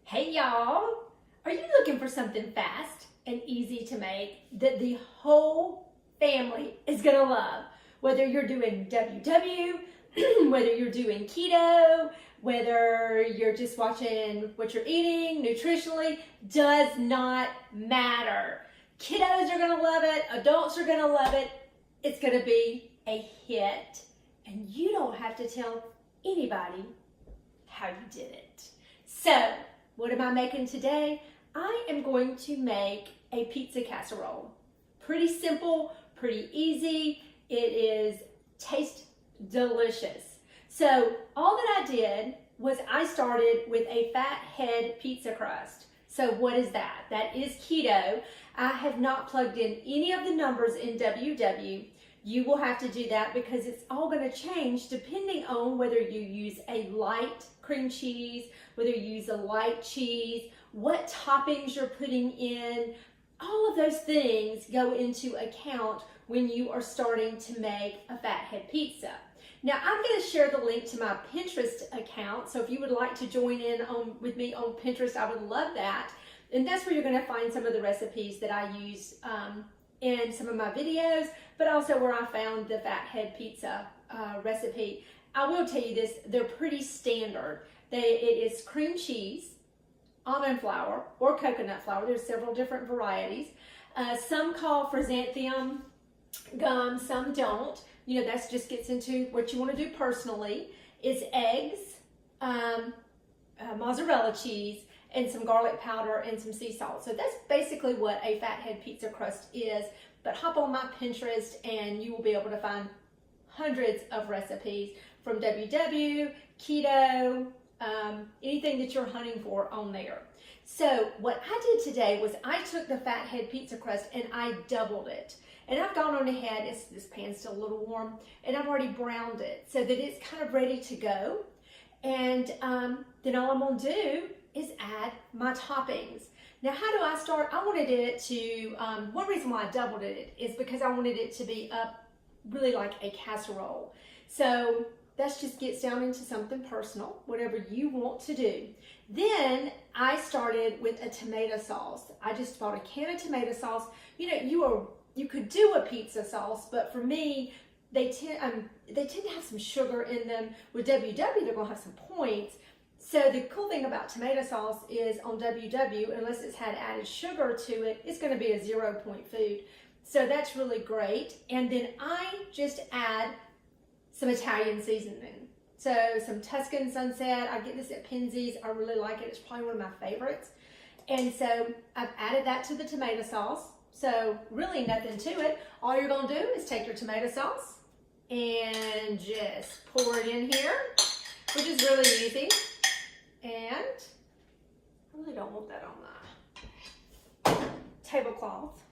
Hey y'all, are you looking for something fast and easy to make that the whole family is gonna love? Whether you're doing WW, whether you're doing keto, whether you're just watching what you're eating nutritionally, does not matter. Kiddos are gonna love it, adults are gonna love it, it's gonna be a hit. And you don't have to tell anybody how you did it. So, what am I making today? I am going to make a pizza casserole. Pretty simple, pretty easy. It is tastes delicious. So all that I did was I started with a flathead pizza crust. So what is that? That is keto. I have not plugged in any of the numbers in WW. You will have to do that because it's all going to change depending on whether you use a light cream cheese, whether you use a light cheese, what toppings you're putting in. All of those things go into account when you are starting to make a fathead pizza. Now I'm going to share the link to my Pinterest account, so if you would like to join in with me on Pinterest, I would love that. And that's where you're going to find some of the recipes that I use in some of my videos, but also where I found the fathead pizza recipe. I will tell you this, they're pretty standard. It is cream cheese, almond flour, or coconut flour. There's several different varieties. Some call for xanthan gum, some don't. You know, that just gets into what you want to do personally. It's eggs, mozzarella cheese, and some garlic powder and some sea salt. So that's basically what a fathead pizza crust is. But hop on my Pinterest and you will be able to find hundreds of recipes from WW, keto, anything that you're hunting for on there. So what I did today was I took the fathead pizza crust and I doubled it. And I've gone on ahead, this pan's still a little warm, and I've already browned it so that it's kind of ready to go. And then all I'm gonna do is add my toppings. Now, how do I start? I wanted it to, one reason why I doubled it is because I wanted it to be up really like a casserole. So that just gets down into something personal, whatever you want to do. Then I started with a tomato sauce. I just bought a can of tomato sauce. You know, you could do a pizza sauce, but for me, they tend to have some sugar in them. With WW, they're gonna have some points. So the cool thing about tomato sauce is on WW, unless it's had added sugar to it, it's going to be a 0-point food. So that's really great. And then I just add some Italian seasoning. So some Tuscan Sunset. I get this at Penzys. I really like it. It's probably one of my favorites. And so I've added that to the tomato sauce. So really nothing to it. All you're going to do is take your tomato sauce and just pour it in here, which is really easy. And I really don't want that on my tablecloth.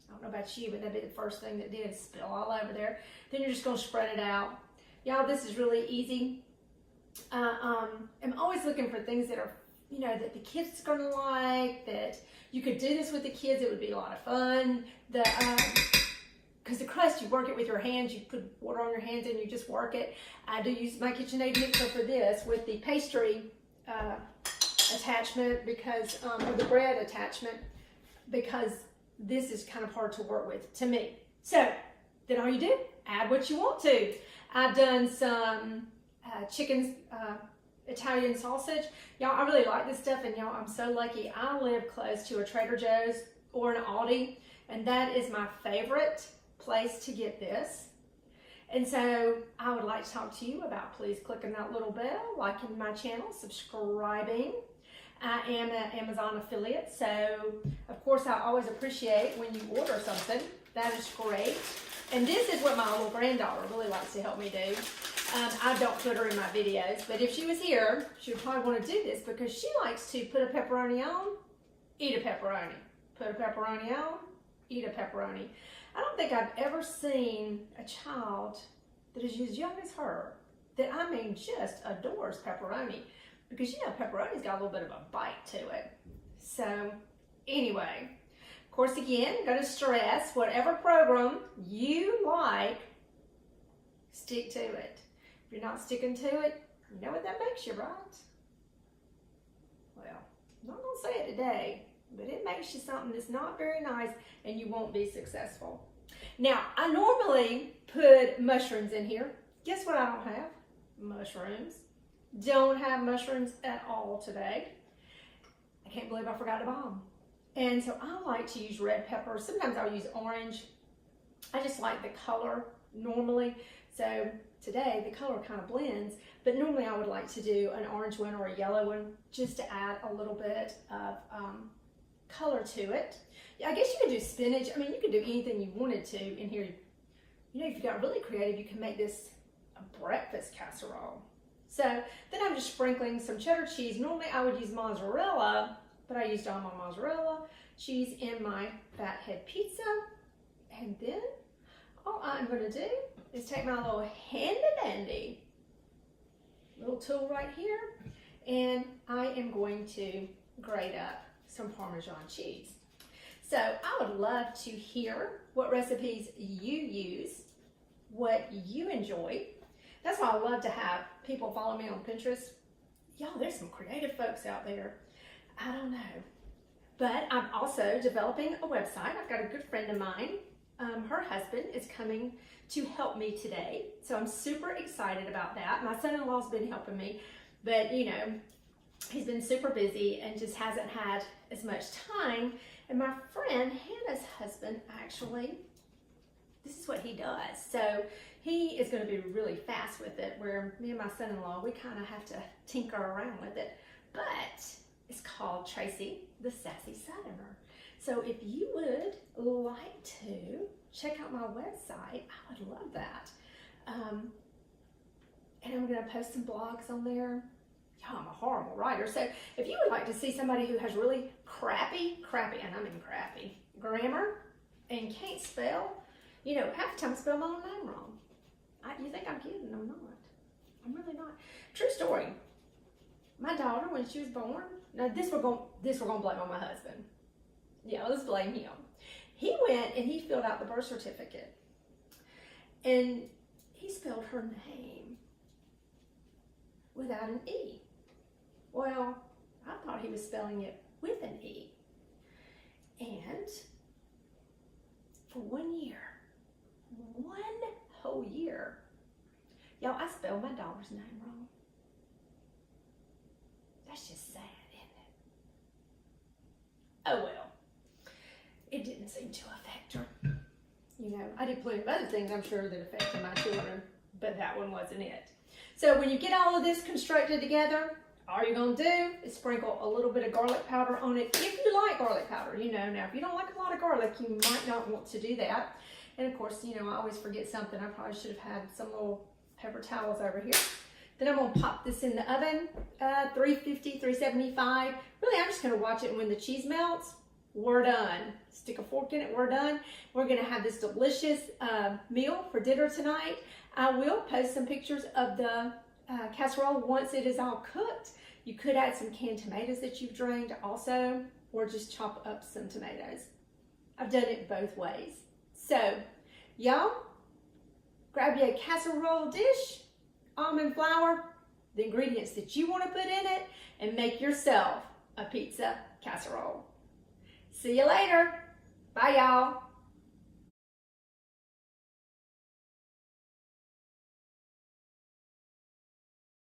I don't know about you, but that'd be the first thing that did spill all over there. Then you're just gonna spread it out. Y'all, this is really easy. I'm always looking for things that are, you know, that the kids are gonna like, that you could do this with the kids. It would be a lot of fun. Because the crust, you work it with your hands. You put water on your hands and you just work it. I do use my KitchenAid mixer for this with the pastry attachment because, or the bread attachment, because this is kind of hard to work with to me. So then all you do, add what you want to. I've done some chicken Italian sausage. Y'all, I really like this stuff, and y'all, I'm so lucky. I live close to a Trader Joe's or an Aldi, and that is my favorite place to get this. And so I would like to talk to you about please clicking that little bell, liking my channel, subscribing. I am an Amazon affiliate, so of course I always appreciate when you order something. That is great. And this is what my little granddaughter really likes to help me do. I don't put her in my videos, but if she was here, she would probably want to do this because she likes to put a pepperoni on, eat a pepperoni. Put a pepperoni on, eat a pepperoni. I don't think I've ever seen a child that is as young as her that, I mean, just adores pepperoni, because, you know, pepperoni's got a little bit of a bite to it. So anyway, of course, again, I'm going to stress whatever program you like, stick to it. If you're not sticking to it, you know what that makes you, right? Well, I'm not gonna say it today, but it makes you something that's not very nice and you won't be successful. Now, I normally put mushrooms in here. Guess what I don't have? Mushrooms. Don't have mushrooms at all today. I can't believe I forgot to buy them. And so I like to use red pepper. Sometimes I'll use orange. I just like the color normally. So today the color kind of blends, but normally I would like to do an orange one or a yellow one just to add a little bit of color to it. I guess you could do spinach. I mean, you could do anything you wanted to in here. You know, if you got really creative, you can make this a breakfast casserole. So then I'm just sprinkling some cheddar cheese. Normally I would use mozzarella, but I used all my mozzarella cheese in my fathead pizza. And then all I'm going to do is take my little handy dandy little tool right here, and I am going to grate up some Parmesan cheese. So I would love to hear what recipes you use, what you enjoy. That's why I love to have people follow me on Pinterest. Y'all, there's some creative folks out there. I don't know. But I'm also developing a website. I've got a good friend of mine. Her husband is coming to help me today. So I'm super excited about that. My son-in-law's been helping me, but you know, he's been super busy and just hasn't had as much time. And my friend Hannah's husband, actually, this is what he does. So he is going to be really fast with it, where me and my son-in-law, we kind of have to tinker around with it. But it's called Tracy the Sassy Southerner. So if you would like to check out my website, I would love that. And I'm going to post some blogs on there. Yeah, I'm a horrible writer. So if you would like to see somebody who has really crappy, and I mean crappy, grammar and can't spell, you know, half the time I spell my own name wrong. You think I'm kidding? I'm not. I'm really not. True story. My daughter, when she was born, now this we're gonna blame on my husband. Yeah, let's blame him. He went and he filled out the birth certificate, and he spelled her name without an E. Well, I thought he was spelling it with an E. And for 1 year, 1 whole year, y'all, I spelled my daughter's name wrong. That's just sad, isn't it? Oh well. It didn't seem to affect her. You know, I did plenty of other things, I'm sure, that affected my children, but that one wasn't it. So when you get all of this constructed together, all you're going to do is sprinkle a little bit of garlic powder on it, if you like garlic powder, you know. Now, if you don't like a lot of garlic, you might not want to do that. And of course, you know, I always forget something. I probably should have had some little paper towels over here. Then I'm going to pop this in the oven, 350, 375. Really, I'm just going to watch it, and when the cheese melts, we're done. Stick a fork in it, we're done. We're going to have this delicious meal for dinner tonight. I will post some pictures of the casserole once it is all cooked. You could add some canned tomatoes that you've drained also, or just chop up some tomatoes. I've done it both ways. So, y'all, grab you a casserole dish, almond flour, the ingredients that you want to put in it, and make yourself a pizza casserole. See you later. Bye, y'all.